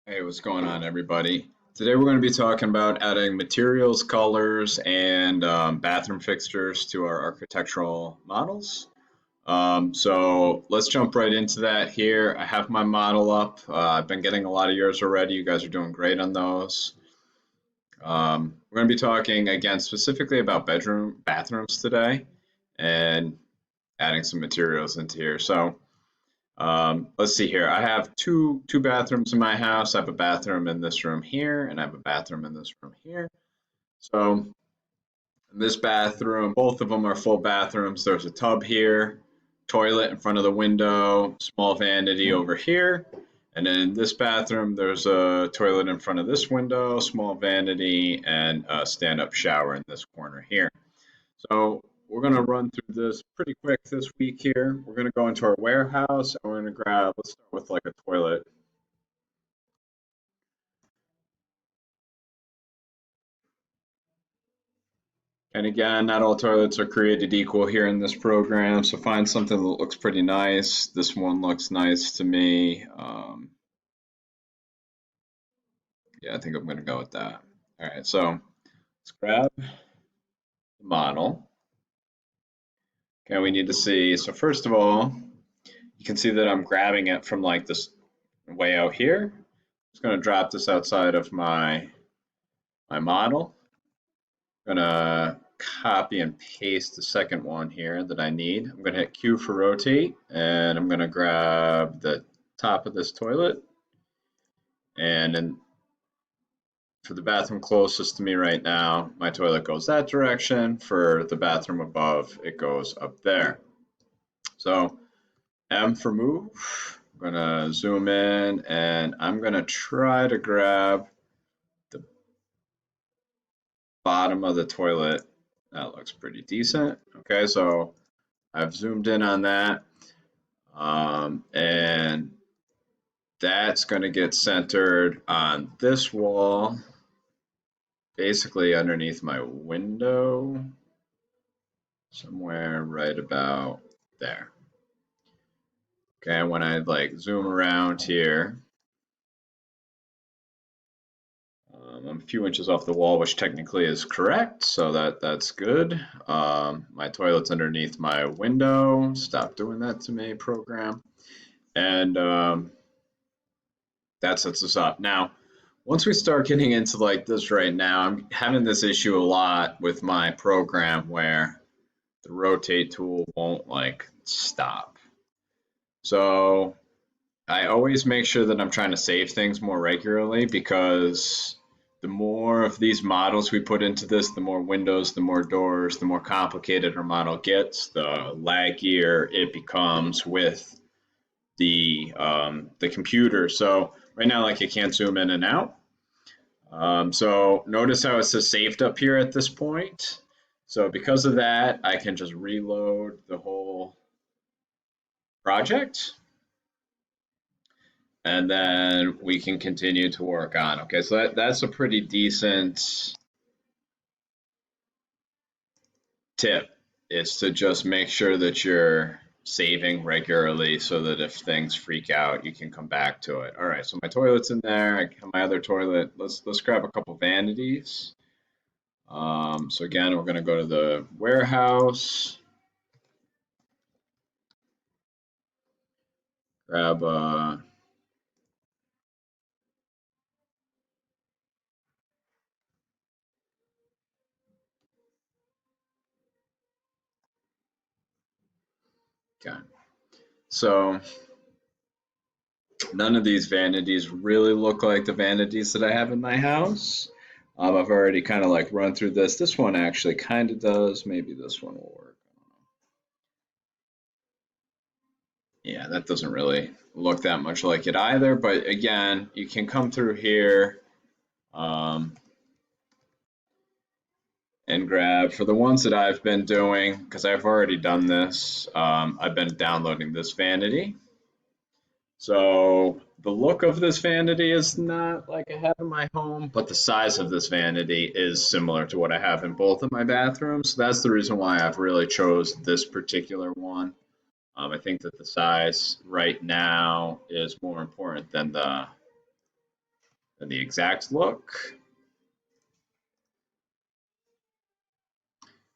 Hey, what's going on, everybody? Today we're going to be talking about adding materials, colors, and bathroom fixtures to our architectural models. So let's jump right into that here. I have my model up. I've been getting a lot of yours already. You guys are doing great on those. We're going to be talking again specifically about bathrooms today, and adding some materials into here. So let's see here. I have two bathrooms in my house. I have a bathroom in this room here, and I have a bathroom in this room here. So in this bathroom, both of them are full bathrooms. There's a tub here, toilet in front of the window, small vanity over here. And then in this bathroom, there's a toilet in front of this window, small vanity, and a stand-up shower in this corner here. So we're going to run through this pretty quick this week here. We're going to go into our warehouse and we're going to grab, let's start with like a toilet. And again, not all toilets are created equal here in this program, so find something that looks pretty nice. This one looks nice to me. Yeah, I think I'm going to go with that. All right, so let's grab the model. Okay, we need to see, so first of all, you can see that I'm grabbing it from like this way out here. I'm just going to drop this outside of my model. I'm gonna copy and paste the second one here that I need. I'm gonna hit Q for rotate, and I'm gonna grab the top of this toilet, and then for the bathroom closest to me right now, my toilet goes that direction. For the bathroom above, it goes up there. So M for move. I'm gonna zoom in, and I'm gonna try to grab the bottom of the toilet. That looks pretty decent. Okay, so I've zoomed in on that, and that's going to get centered on this wall, basically underneath my window, somewhere right about there. Okay, when I like zoom around here, I'm a few inches off the wall, which technically is correct, so that's good. My toilet's underneath my window. Stop doing that to me, program. And that sets us up. Now, once we start getting into like this right now, I'm having this issue a lot with my program where the rotate tool won't like stop. So I always make sure that I'm trying to save things more regularly, because the more of these models we put into this, the more windows, the more doors, the more complicated our model gets, the laggier it becomes with the computer. So right now, like, I can't zoom in and out. So notice how it says saved up here at this point. So because of that, I can just reload the whole project, and then we can continue to work on. Okay, so that's a pretty decent tip, is to just make sure that you're saving regularly so that if things freak out, you can come back to it. All right, so my toilet's in there. I have my other toilet. Let's grab a couple vanities. So again, we're going to go to the warehouse, grab okay. So none of these vanities really look like the vanities that I have in my house. I've already kind of like run through this. This one actually kind of does. Maybe this one will work. Yeah, that doesn't really look that much like it either. But again, you can come through here um, and grab for the ones that I've been doing, because I've already done this. I've been downloading this vanity. So the look of this vanity is not like I have in my home, but the size of this vanity is similar to what I have in both of my bathrooms. So that's the reason why I've really chose this particular one. I think that the size right now is more important than the and the exact look.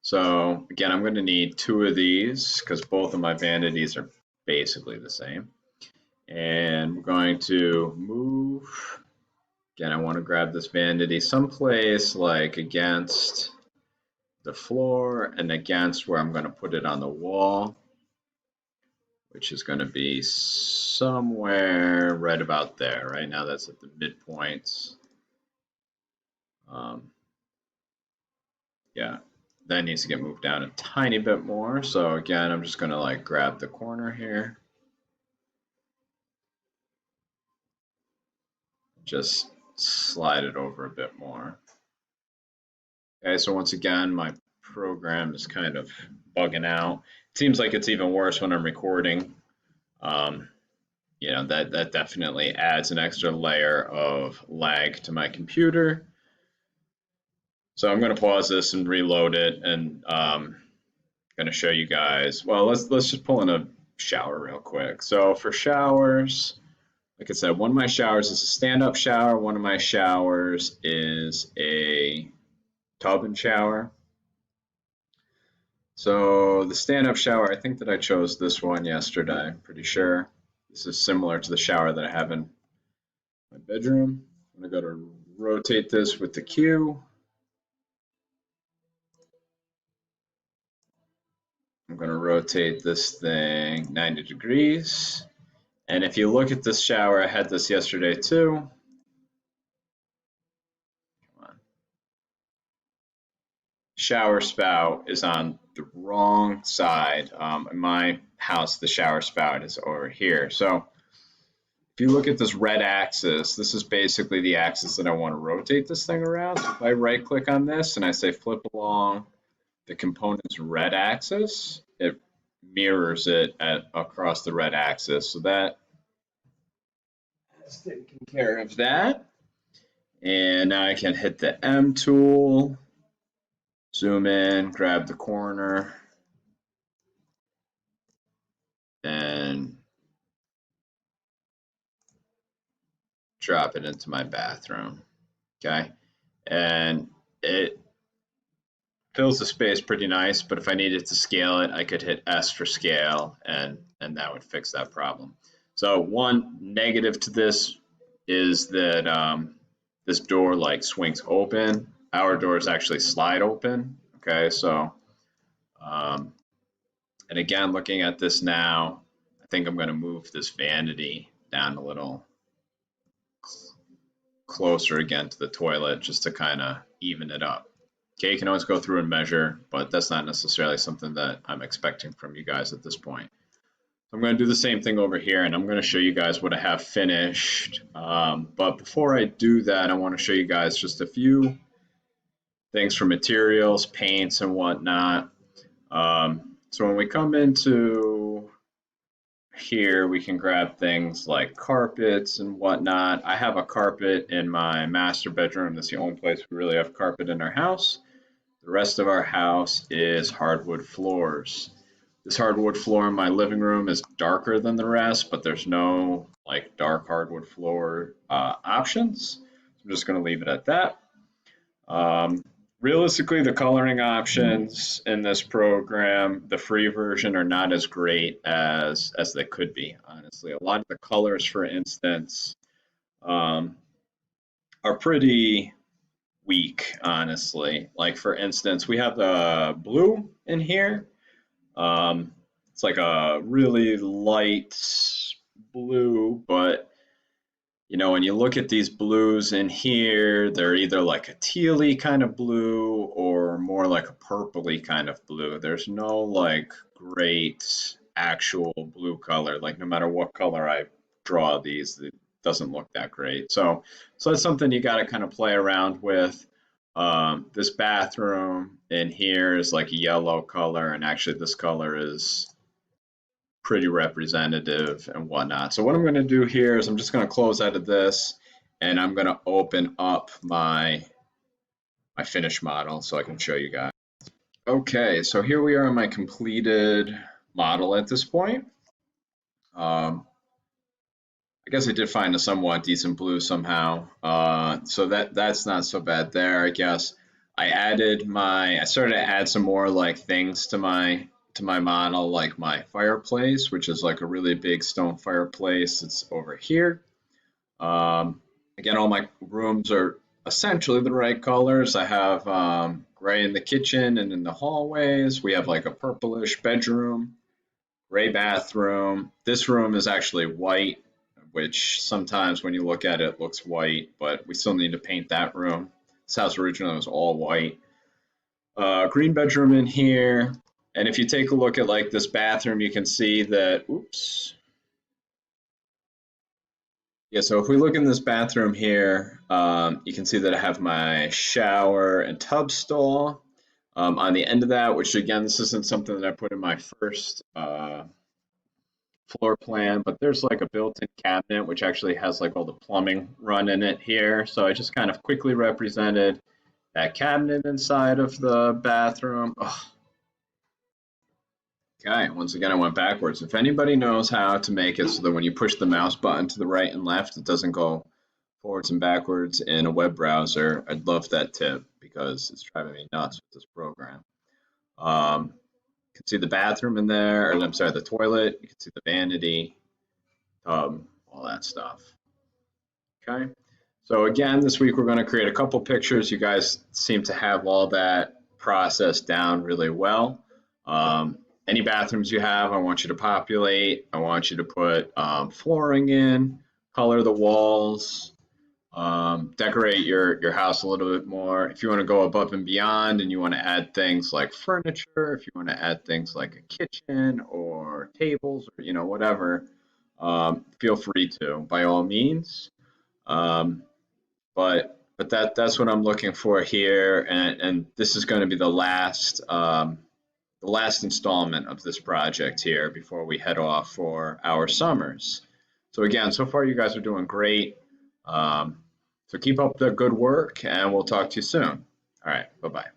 So again, I'm going to need 2 of these because both of my vanities are basically the same. And we're going to move. Again, I want to grab this vanity someplace like against the floor and against where I'm going to put it on the wall, which is going to be somewhere right about there. Right now that's at the midpoints. Yeah, that needs to get moved down a tiny bit more. So again, I'm just going to like grab the corner here. Just slide it over a bit more. Okay, so once again, my program is kind of bugging out. It seems like it's even worse when I'm recording. You know, that definitely adds an extra layer of lag to my computer. So I'm going to pause this and reload it, and going to show you guys. Well, let's just pull in a shower real quick. So for showers, like I said, one of my showers is a stand-up shower. One of my showers is a tub and shower. So the stand-up shower, I think that I chose this one yesterday. I'm pretty sure. This is similar to the shower that I have in my bedroom. I'm going to go to rotate this with the Q. I'm going to rotate this thing 90 degrees. And if you look at this shower, I had this yesterday too. Shower spout is on the wrong side. In my house, the shower spout is over here. So if you look at this red axis, this is basically the axis that I want to rotate this thing around. So if I right click on this and I say flip along the component's red axis, it mirrors it across the red axis. So that is taking care of that. And now I can hit the M tool, zoom in, grab the corner, and drop it into my bathroom. Okay, and it fills the space pretty nice, but if I needed to scale it, I could hit S for scale, and that would fix that problem. So one negative to this is that this door like swings open. Our doors actually slide open. Okay, so and again, looking at this now, I think I'm going to move this vanity down a little closer again to the toilet just to kind of even it up. Okay, you can always go through and measure, but that's not necessarily something that I'm expecting from you guys at this point. So I'm going to do the same thing over here, and I'm going to show you guys what I have finished. But before I do that, I want to show you guys just a few things for materials, paints, and whatnot. So when we come into here, we can grab things like carpets and whatnot. I have a carpet in my master bedroom. That's the only place we really have carpet in our house. The rest of our house is hardwood floors. This hardwood floor in my living room is darker than the rest, but there's no like dark hardwood floor options. So I'm just going to leave it at that. Realistically, the coloring options in this program, the free version, are not as great as they could be, honestly. A lot of the colors, for instance, are pretty weak, honestly. Like, for instance, we have the blue in here. It's like a really light blue, but you know, when you look at these blues in here, they're either like a tealy kind of blue or more like a purpley kind of blue. There's no like great actual blue color. Like no matter what color I draw these, it doesn't look that great. So that's something you got to kind of play around with. This bathroom in here is like a yellow color, and actually this color is pretty representative and whatnot. So what I'm going to do here is I'm just going to close out of this, and I'm going to open up my finished model so I can show you guys. Okay, so here we are on my completed model at this point. I I guess I did find a somewhat decent blue somehow. So that's not so bad there, I guess. I started to add some more like things to my model, like my fireplace, which is like a really big stone fireplace. It's over here. Again, all my rooms are essentially the right colors. I have gray in the kitchen and in the hallways. We have like a purplish bedroom, gray bathroom. This room is actually white, which sometimes when you look at it, looks white, but we still need to paint that room. This house originally was all white. Green bedroom in here. And if you take a look at like this bathroom, you can see that, oops. Yeah, so if we look in this bathroom here, you can see that I have my shower and tub stall on the end of that, which again, this isn't something that I put in my first floor plan, but there's like a built-in cabinet which actually has like all the plumbing run in it here. So I just kind of quickly represented that cabinet inside of the bathroom. Ugh. Okay, once again, I went backwards. If anybody knows how to make it so that when you push the mouse button to the right and left, it doesn't go forwards and backwards in a web browser, I'd love that tip because it's driving me nuts with this program. You can see the bathroom in there, or I'm sorry, the toilet. You can see the vanity, tub, all that stuff. Okay. So again, this week we're going to create a couple pictures. You guys seem to have all that process down really well. Any bathrooms you have, I want you to populate. I want you to put flooring in, color the walls, decorate your house a little bit more. If you want to go above and beyond and you want to add things like furniture, if you want to add things like a kitchen or tables or whatever, feel free to by all means. Um, but that's what I'm looking for here, and this is going to be the last installment of this project here before we head off for our summers. So again, so far you guys are doing great. So keep up the good work, and we'll talk to you soon. All right, bye-bye.